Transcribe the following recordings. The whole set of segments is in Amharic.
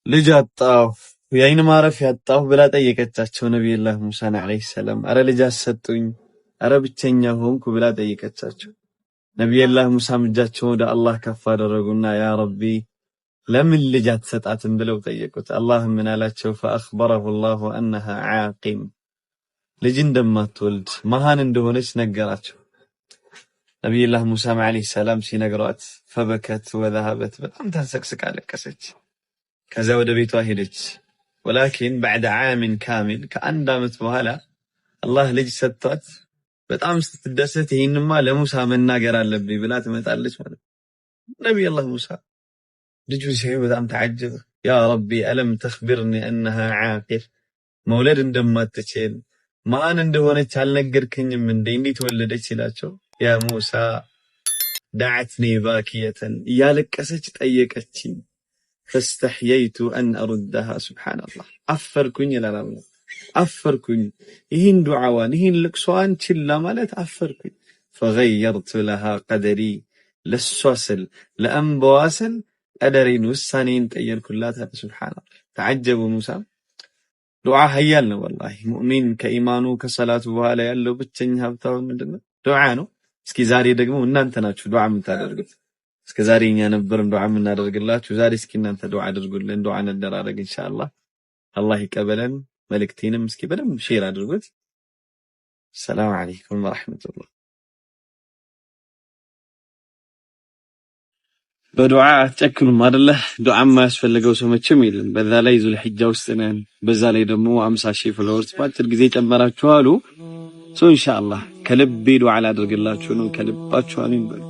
ልጅ አጣሁ የአይን ማረፊያ አጣሁ ብላ ጠየቀቻቸው ነብዩላህ ሙሳን አለይሂ ሰላም። አረ ልጅ አሰጡኝ፣ አረ ብቸኛ ሆንኩ ብላ ጠየቀቻቸው። ነብዩላህ ሙሳም እጃቸውን ወደ አላህ ከፍ አደረጉና ያ ረቢ ለምን ልጅ አትሰጣትም ብለው ጠየቁት። አላህ ምን አላቸው? ፈአኽበረሁ አላሁ አነሃ ዓቂም ልጅ እንደማትወልድ መሃን እንደሆነች ነገራቸው። ነብዩላህ ሙሳም አለይሂ ሰላም ሲነግሯት ፈበከት ወዘሀበት በጣም ተንሰቅስቃ ለቀሰች። ከዛ ወደ ቤቷ ሄደች። ወላኪን بعد عام كامل ከአንድ አመት በኋላ አላህ ልጅ ሰጥቷት በጣም ስትደሰት ይሄንማ ለሙሳ መናገር አለብኝ ብላ ትመጣለች ማለት ነው። ነብዩላህ ሙሳ ልጁ ሲያዩ በጣም ተዓጀበ። ያ ረቢ አለም ተኽቢርኒ أنها عاقر መውለድ እንደማትችል ማን እንደሆነች አልነገርከኝም እንዴ እንዴት ወለደች ሲላቸው ያ ሙሳ دعتني باكية እያለቀሰች ጠየቀችኝ فاستحييت أن أردها سبحان الله أفركن يا الله أفركن يهين دعوان يهين لكسوان تلا مالت أفركن فغيرت لها قدري للسوسل لأنبواسل قدرين والسانين تأير كلها سبحان الله تعجبوا موسى دعاء هيالنا والله مؤمن كإيمانه كصلاة وهالا يالله بتشنها بتاون من دنا دعانو اسكي زاري دقمو እናንተ ናችሁ ዱዓ የምታደርጉት እስከዛሬ እኛ ነበርን ዱዓ የምናደርግላችሁ ዛሬ እስኪ እናንተ ዱዓ አድርጉልን ዱዓ እንደራረግ ኢንሻአላህ አላህ ይቀበለን መልእክቴንም እስኪ በደንብ ሼር አድርጉት ሰላም አለይኩም ወራህመቱላህ በዱዓ አትጨክኑም አይደለ ዱዓ የማያስፈልገው ሰው መቼም የለም በዛ ላይ ዙል ሒጃ ውስጥ ነን በዛ ላይ ደግሞ 50,000 ፎሎወርስ በአጭር ጊዜ ጨመራችሁ አሉ ኢንሻአላህ ከልቤ ዱዓ ላድርግላችሁ ነው ከልባችሁ አሚን በሉ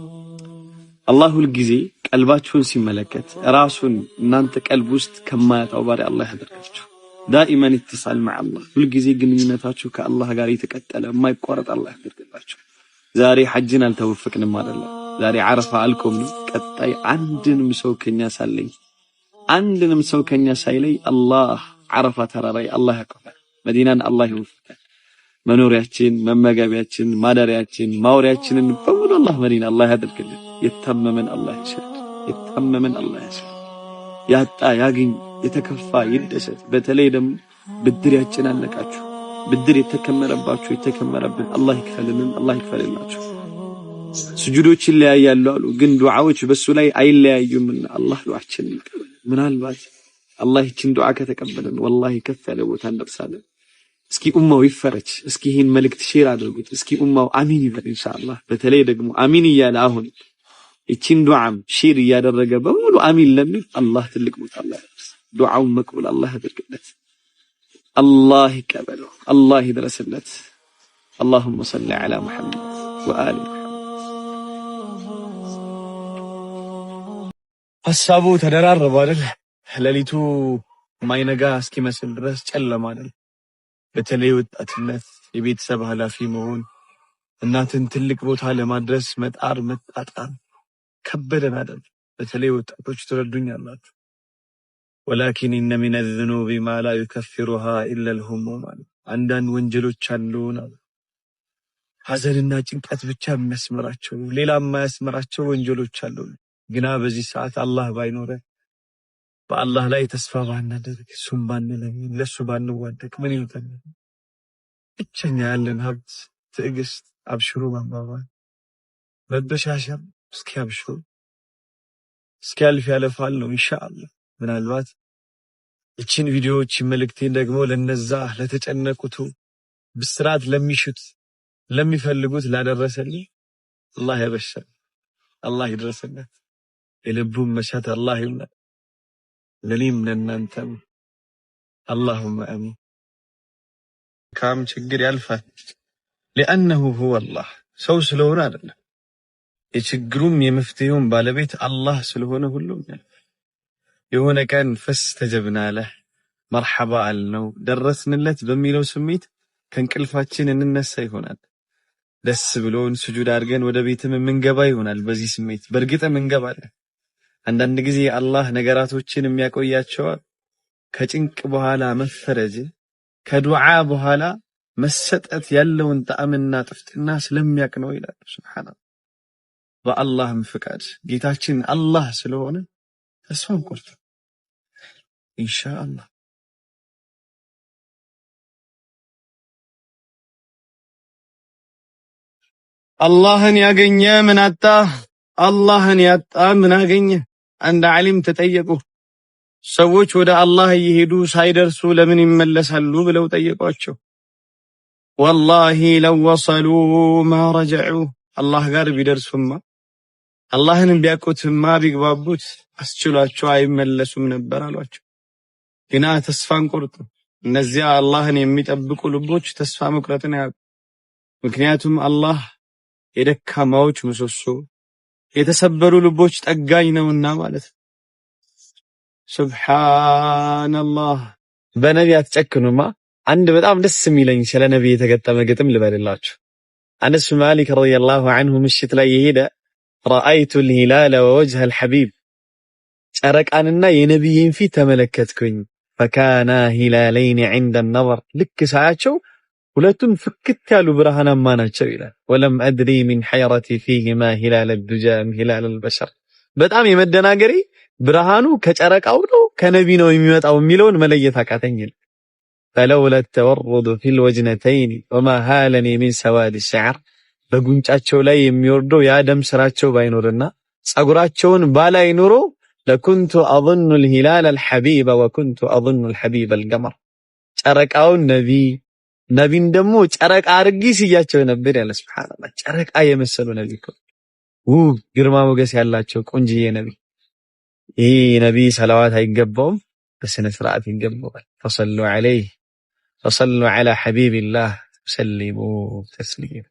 አላህ ሁል ጊዜ ቀልባችሁን ሲመለከት ራሱን እናንተ ቀልብ ውስጥ ከማያጣው ባሪ አላህ ያደርጋችሁ ዳኢማን ኢትሳል مع الله ሁል ጊዜ ግንኙነታችሁ ከአላህ ጋር የተቀጠለ የማይቋረጥ አላህ ያደርጋችሁ ዛሬ ሐጅን አልተወፈቅንም አይደለም ዛሬ ዓረፋ አልቆም ቀጣይ አንድንም ሰው ከኛ ሳይለይ አላህ ዓረፋ ተራራይ አላህ ያቀፋል መዲናን አላህ ይወፍቃል መኖሪያችን መመገቢያችን ማደሪያችን ማውሪያችንን በሙሉ አላህ መዲና አላህ ያደርግልን يتممن الله يشهد يتممن الله يشهد ያጣ ያግኝ የተከፋ ይደሰት በተለይ ደግሞ ብድር ያጨናነቃችሁ ብድር የተከመረባችሁ የተከመረብን አላህ ይክፈልልን አላህ ይክፈልላችሁ ስጁዶች ይለያያሉ አሉ ግን ዱዓዎች በሱ ላይ አይለያዩምና አላህ ዱዓችን ይቀበል ምናልባት አላህ ይችን ዱዓ ከተቀበለን ወላሂ ከፍ ያለ ቦታ እንደርሳለን እስኪ ኡማው ይፈረች እስኪ ይሄን መልእክት ሼር አድርጉት እስኪ ኡማው አሚን ይበል ኢንሻአላህ በተለይ ደግሞ አሚን ይያለ አሁን እቺን ዱዓም ሼር ያደረገ በሙሉ አሚን ለምን አላህ ትልቅ ቦታ አላህ ዱዓው መቅቡል አላህ ያድርግለት አላህ ይቀበለው አላህ ይድረስለት اللهم صل على محمد وآل محمد ሐሳቡ ተደራረበ አይደል ሌሊቱ ማይነጋ እስኪመስል ድረስ ጨለማ አይደል በተለይ ወጣትነት የቤተሰብ ኃላፊ መሆን እናትን ትልቅ ቦታ ለማድረስ መጣር መጣጣር ከበደን አይደል በተለይ ወጣቶች ትረዱኛላችሁ ولكن إن من الذنوب ما لا يكفرها إلا الهموم አንዳንድ ወንጀሎች አሉና ሐዘንና ጭንቀት ብቻ የሚያስመራቸው ሌላ የማያስመራቸው ወንጀሎች አሉ ግና በዚህ ሰዓት አላህ ባይኖረ በአላህ ላይ ተስፋ ባናደርግ እሱም ባንለምን ለሱ ባንዋደቅ ምን ይውጣል ብቸኛ ያለን ሀብት ትዕግስት አብሽሩ ማባባል መበሻሸር እስኪ አብሽሩ እስኪ አልፍ ያለፋል ነው ኢንሻአላህ ምናልባት እቺን ቪዲዮዎች መልእክቴን ደግሞ ለነዛ ለተጨነቁት ብስራት ለሚሹት ለሚፈልጉት ላደረሰልኝ አላህ ያበሽር አላህ ይድረስለት የልቡም መሻት አላህ ይምላ ለኔም ለእናንተም اللهم آمين ካም ችግር ያልፋል لأنه هو الله ሰው ስለሆነ አይደለም የችግሩም የመፍትሄውም ባለቤት አላህ ስለሆነ ሁሉም የሆነ ቀን ፈስተጀብናለ መርሐባ አልነው ደረስንለት በሚለው ስሜት ከንቅልፋችን እንነሳ ይሆናል ደስ ብሎን ስጁድ አድርገን ወደ ቤትም እንገባ ይሆናል በዚህ ስሜት በርግጥም እንገባለን አንዳንድ ጊዜ አላህ ነገራቶችን የሚያቆያቸው ከጭንቅ በኋላ መፈረጅ ከዱዓ በኋላ መሰጠት ያለውን ጣዕምና ጥፍጥና ስለሚያቅ ነው ይላል ሱብሃንአላህ በአላህም ፍቃድ ጌታችን አላህ ስለሆነ ተስፋ አንቆርጥ ኢንሻአላህ። አላህን ያገኘ ምን አጣ? አላህን ያጣ ምን አገኘ? አንድ ዓሊም ተጠየቁ። ሰዎች ወደ አላህ እየሄዱ ሳይደርሱ ለምን ይመለሳሉ ብለው ጠየቋቸው። ወላሂ ለው ወሰሉ ማ ረጀዑ፣ አላህ ጋር ቢደርሱማ አላህን ቢያውቁትማ ቢግባቡት አስችሏቸው አይመለሱም ነበር አሏቸው። ግና ተስፋ አንቆርጥም። እነዚያ አላህን የሚጠብቁ ልቦች ተስፋ መቁረጥን አያውቁም። ምክንያቱም አላህ የደካማዎች ምሰሶ፣ የተሰበሩ ልቦች ጠጋኝ ነውና ማለት ነው። ሱብሃንአላህ። በነቢ አትጨክኑማ። አንድ በጣም ደስ የሚለኝ ስለ ነቢ የተገጠመ ግጥም ልበልላችሁ። አነስ ማሊክ ረዲየላሁ ዐንሁ ምሽት ላይ የሄደ ረአይቱ ልሂላለ ወወጅሀ ልሐቢብ፣ ጨረቃንና የነቢይን ፊት ተመለከትኩኝ። ፈካና ሂላለይን ዐንደ ነظር፣ ልክ ሳያቸው ሁለቱም ፍክት ያሉ ብርሃናማ ናቸው ይላል። ወለም አድሪ ሚን ሐይረቲ ፊሂማ ሂላለ ዱጃ አም ሂላለ ልበሸር፣ በጣም የመደናገሬ ብርሃኑ ከጨረቃው ነው ከነቢ ነው የሚመጣው የሚለውን መለየት አቃተኝ። ፈለውላ ተወሩዱ ፊል ወጅነተይን ወማ ሃለኒ ሚን ሰዋድ ሸዕር፣ በጉንጫቸው ላይ የሚወርደው የአደም ስራቸው ባይኖርና ጸጉራቸውን ባላይ ኑሮ ለኩንቱ አظن الهلال الحبيب وكنت اظن الحبيب القمر፣ ጨረቃውን ነቢን ደግሞ ጨረቃ አርጊ ስያቸው ነበር ያለ። ሱብሃንአላህ። ጨረቃ የመሰሉ ነቢ እኮ ውብ ግርማ ሞገስ ያላቸው ቆንጂዬ ነቢ። ይህ ነቢ ሰላዋት አይገባውም? በስነ ስርዓት ይገባዋል። ፈሰሉ ዐለይሂ ፈሰሉ ዐላ ሐቢቢላህ ወሰሊሙ ተስሊማ።